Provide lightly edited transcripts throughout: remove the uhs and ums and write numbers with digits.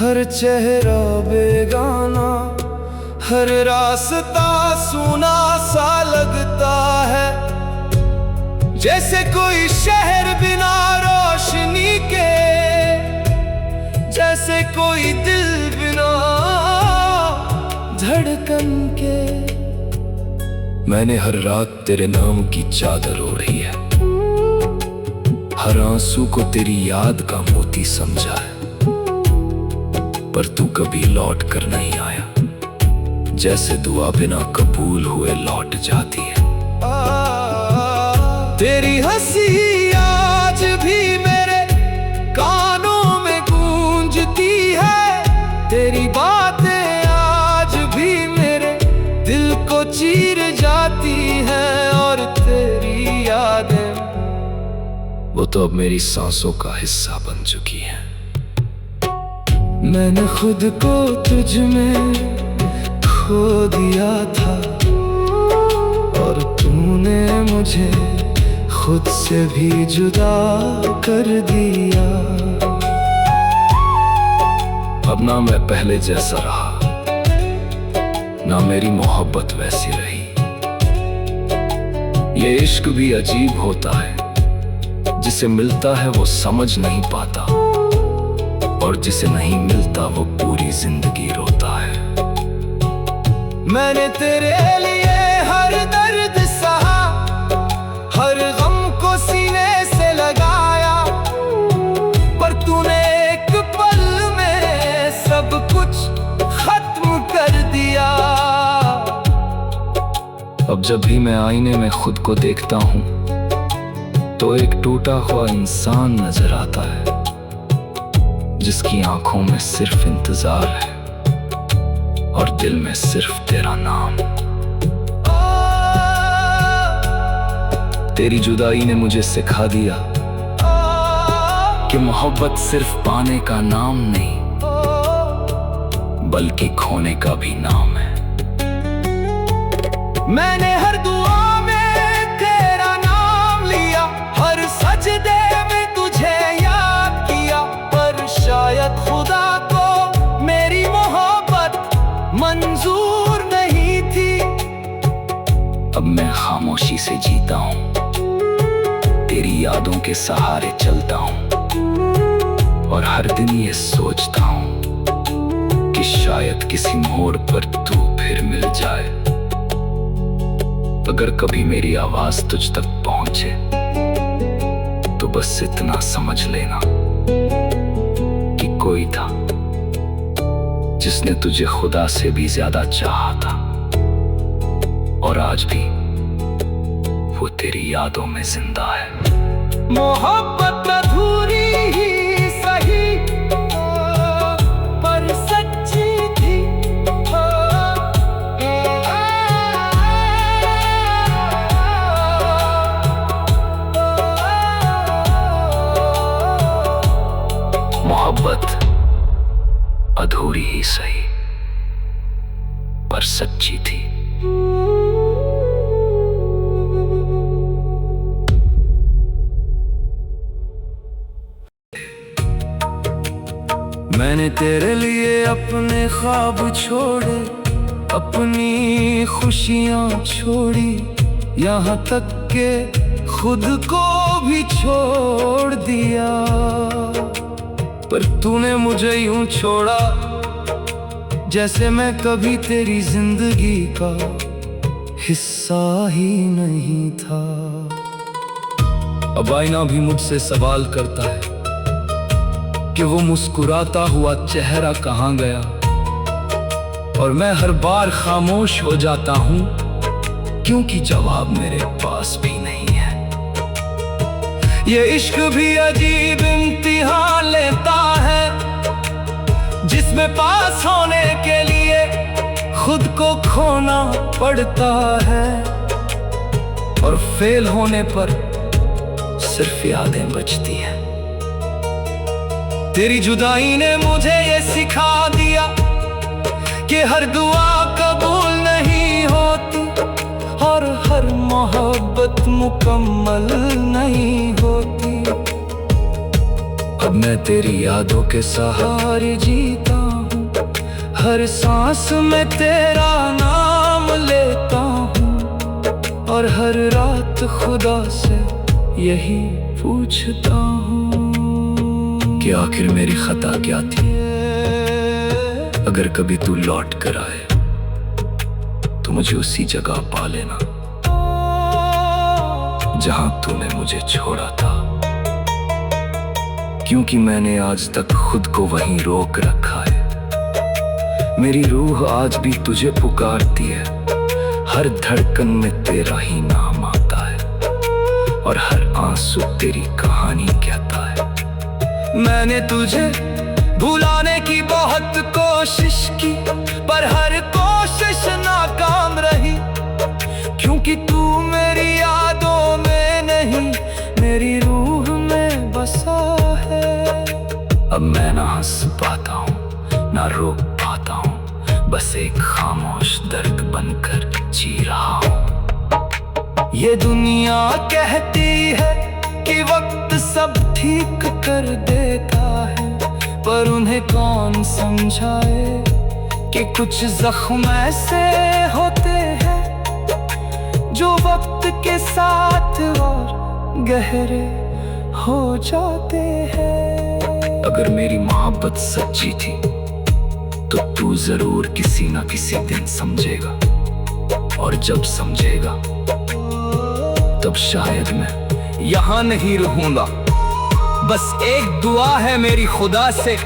हर चेहरा बेगाना, हर रास्ता सूना सा लगता है, जैसे कोई शहर बिना रोशनी के, जैसे कोई दिल बिना धड़कन के। मैंने हर रात तेरे नाम की चादर ओढ़ी है, हर आंसू को तेरी याद का मोती समझा है, पर तू कभी लौट कर नहीं आया, जैसे दुआ बिना कबूल हुए लौट जाती है। तेरी हंसी आज भी मेरे कानों में गूंजती है, तेरी बातें आज भी मेरे दिल को चीर जाती हैं, और तेरी यादें वो तो अब मेरी सांसों का हिस्सा बन चुकी हैं। मैंने खुद को तुझ में खो दिया था, और तूने मुझे खुद से भी जुदा कर दिया। अब ना मैं पहले जैसा रहा, ना मेरी मोहब्बत वैसी रही। ये इश्क भी अजीब होता है, जिसे मिलता है वो समझ नहीं पाता, और जिसे नहीं मिलता वो पूरी जिंदगी रोता है। मैंने तेरे लिए हर दर्द सहा, हर गम को सीने से लगाया, पर तूने एक पल में सब कुछ खत्म कर दिया। अब जब भी मैं आईने में खुद को देखता हूँ, तो एक टूटा हुआ इंसान नजर आता है, जिसकी आंखों में सिर्फ इंतजार है, और दिल में सिर्फ तेरा नाम। तेरी जुदाई ने मुझे सिखा दिया कि मोहब्बत सिर्फ पाने का नाम नहीं, बल्कि खोने का भी नाम है। मैंने हर दुआ में तेरा नाम लिया, हर सजदे में तुझे याद किया, पर शायद खुदा को मेरी मोहब्बत मंजूर नहीं थी। अब मैं खामोशी से जीता हूँ, तेरी यादों के सहारे चलता हूँ, और हर दिन ये सोचता हूँ कि शायद किसी मोड़ पर तू फिर मिल जाए। अगर कभी मेरी आवाज तुझ तक पहुंचे, तो बस इतना समझ लेना कि कोई था जिसने तुझे खुदा से भी ज्यादा चाहा था, और आज भी वो तेरी यादों में जिंदा है। मोहब्बत अधूरी ही सही, पर सच्ची थी। मोहब्बत अधूरी ही सही, पर सच्ची थी। मैंने तेरे लिए अपने ख्वाब छोड़े, अपनी खुशियां छोड़ी, यहाँ तक के खुद को भी छोड़ दिया, पर तूने मुझे यूं छोड़ा जैसे मैं कभी तेरी जिंदगी का हिस्सा ही नहीं था। अब आईना भी मुझसे सवाल करता है कि वो मुस्कुराता हुआ चेहरा कहाँ गया, और मैं हर बार खामोश हो जाता हूँ, क्योंकि जवाब मेरे पास भी नहीं है। ये इश्क भी अजीब इम्तिहान लेता है, जिसमें पास होने के लिए खुद को खोना पड़ता है, और फेल होने पर सिर्फ यादें बचती हैं। तेरी जुदाई ने मुझे ये सिखा दिया कि हर दुआ कबूल नहीं होती, और हर मोहब्बत मुकम्मल नहीं होती। अब मैं तेरी यादों के सहारे जीता हूँ, हर सांस में तेरा नाम लेता हूँ, और हर रात खुदा से यही पूछता हूँ कि आखिर मेरी खता क्या थी। अगर कभी तू लौट कर आए तो मुझे उसी जगह पा लेना जहां तूने मुझे छोड़ा था, क्योंकि मैंने आज तक खुद को वहीं रोक रखा है। मेरी रूह आज भी तुझे पुकारती है, हर धड़कन में तेरा ही नाम आता है, और हर आंसू तेरी कहानी कहता है। मैंने तुझे भुलाने की बहुत कोशिश की, पर हर कोशिश नाकाम रही, क्योंकि तू मेरी यादों में नहीं, मेरी रूह में बसा है। अब मैं ना हंस पाता हूँ ना रो पाता हूँ, बस एक खामोश दर्द बनकर जी रहा हूँ। ये दुनिया कहती है कि वक्त सब ठीक कर देता है, पर उन्हें कौन समझाए कि कुछ जख्म ऐसे होते हैं जो वक्त के साथ और गहरे हो जाते हैं। अगर मेरी मोहब्बत सच्ची थी तो तू जरूर किसी ना किसी दिन समझेगा, और जब समझेगा तब शायद मैं यहाँ नहीं रहूंगा। बस एक दुआ है मेरी खुदा से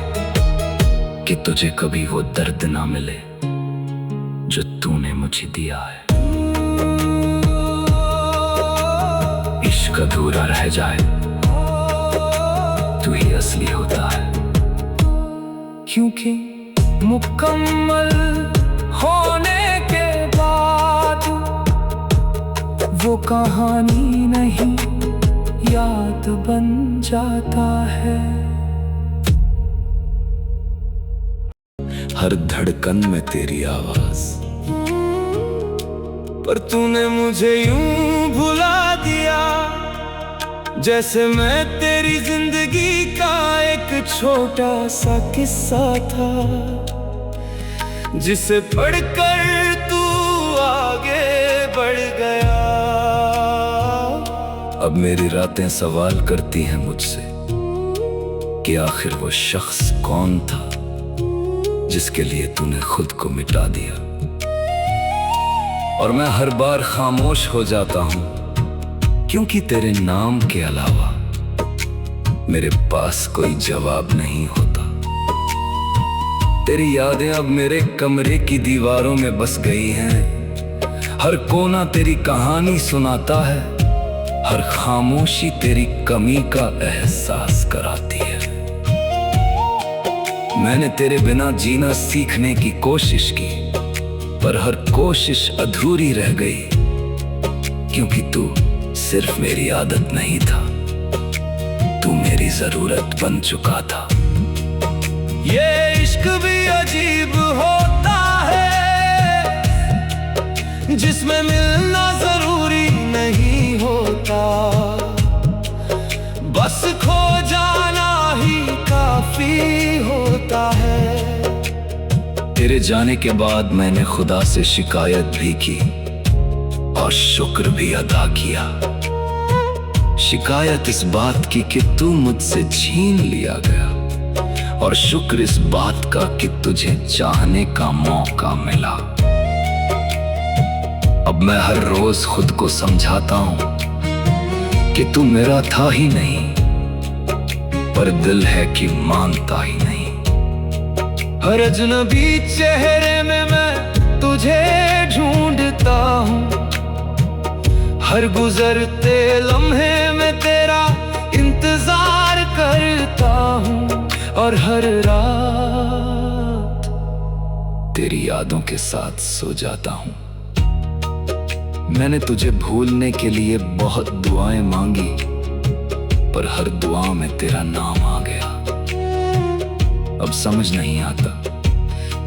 कि तुझे कभी वो दर्द ना मिले जो तूने मुझे दिया है। इश्क अधूरा रह जाए, तू ही असली होता है, क्योंकि मुकम्मल होने के बाद वो कहानी नहीं याद बन जाता है। हर धड़कन में तेरी आवाज, पर तूने मुझे यूं भुला दिया जैसे मैं तेरी जिंदगी का एक छोटा सा किस्सा था, जिसे पढ़कर तू आगे बढ़ गया। अब मेरी रातें सवाल करती हैं मुझसे कि आखिर वो शख्स कौन था जिसके लिए तूने खुद को मिटा दिया। और मैं हर बार खामोश हो जाता हूं, क्योंकि तेरे नाम के अलावा मेरे पास कोई जवाब नहीं होता। तेरी यादें अब मेरे कमरे की दीवारों में बस गई हैं, हर कोना तेरी कहानी सुनाता है, हर खामोशी तेरी कमी का एहसास कराती है। मैंने तेरे बिना जीना सीखने की कोशिश की, पर हर कोशिश अधूरी रह गई, क्योंकि तू सिर्फ मेरी आदत नहीं था, तू मेरी जरूरत बन चुका था। ये इश्क भी अजीब होता है, जिसमें मिलना जरूरी नहीं होता, बस खो जाना ही काफी होता है। तेरे जाने के बाद मैंने खुदा से शिकायत भी की और शुक्र भी अदा किया। शिकायत इस बात की कि तू मुझसे छीन लिया गया, और शुक्र इस बात का कि तुझे चाहने का मौका मिला। अब मैं हर रोज खुद को समझाता हूं कि तू मेरा था ही नहीं, पर दिल है कि मानता ही नहीं। हर अजनबी चेहरे में मैं तुझे ढूंढता हूं, हर गुजरते लम्हे में तेरा इंतजार करता हूं, और हर रात तेरी यादों के साथ सो जाता हूं। मैंने तुझे भूलने के लिए बहुत दुआएं मांगी, पर हर दुआ में तेरा नाम आ गया। अब समझ नहीं आता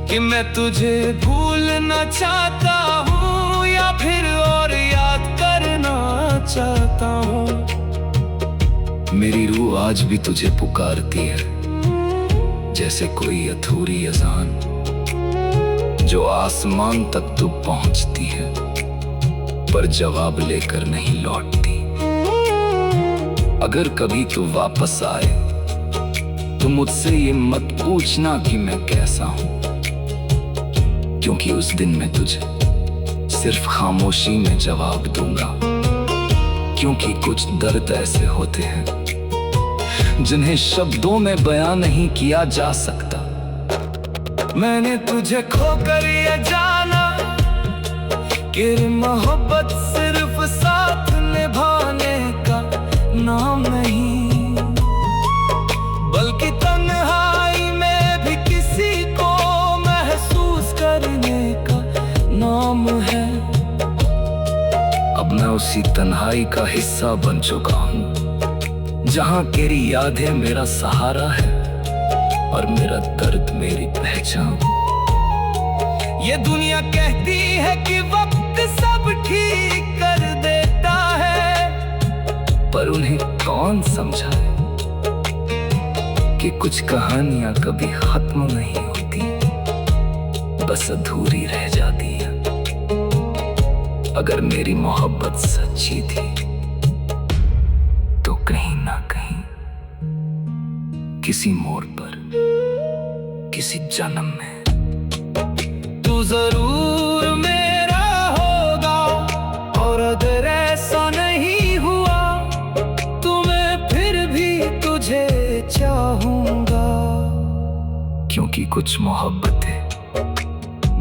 कि मैं तुझे भूलना चाहता हूँ या फिर और याद करना चाहता हूँ। मेरी रूह आज भी तुझे पुकारती है, जैसे कोई अधूरी अजान जो आसमान तक तू पहुंचती है पर जवाब लेकर नहीं लौटती। अगर कभी तू वापस आए तो मुझसे ये मत पूछना कि मैं कैसा हूं, क्योंकि उस दिन मैं तुझे सिर्फ खामोशी में जवाब दूंगा। क्योंकि कुछ दर्द ऐसे होते हैं जिन्हें शब्दों में बयां नहीं किया जा सकता। मैंने तुझे खोकर ये जाना कि मोहब्बत सिर्फ साथ निभाने का नाम नहीं, बल्कि तन्हाई में भी किसी को महसूस करने का नाम है। अब मैं उसी तन्हाई का हिस्सा बन चुका हूँ, जहाँ तेरी यादें मेरा सहारा है और मेरा दर्द मेरी पहचान। ये दुनिया कहती है कि वक्त सब ठीक कर देता है, पर उन्हें कौन समझाए कि कुछ कहानियां कभी खत्म नहीं होती, बस अधूरी रह जाती है। अगर मेरी मोहब्बत सच्ची थी तो कहीं ना कहीं किसी मोड़ पर किसी जन्म में तू जरूर मेरा होगा। और अगर ऐसा नहीं हुआ तो मैं फिर भी तुझे चाहूंगा, क्योंकि कुछ मोहब्बतें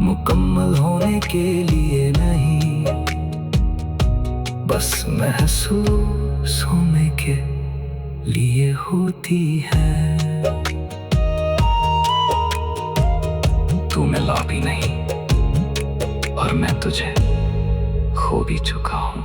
मुकम्मल होने के लिए नहीं, बस महसूस होने के लिए होती है। तू मिला भी नहीं और मैं तुझे खो भी चुका हूं।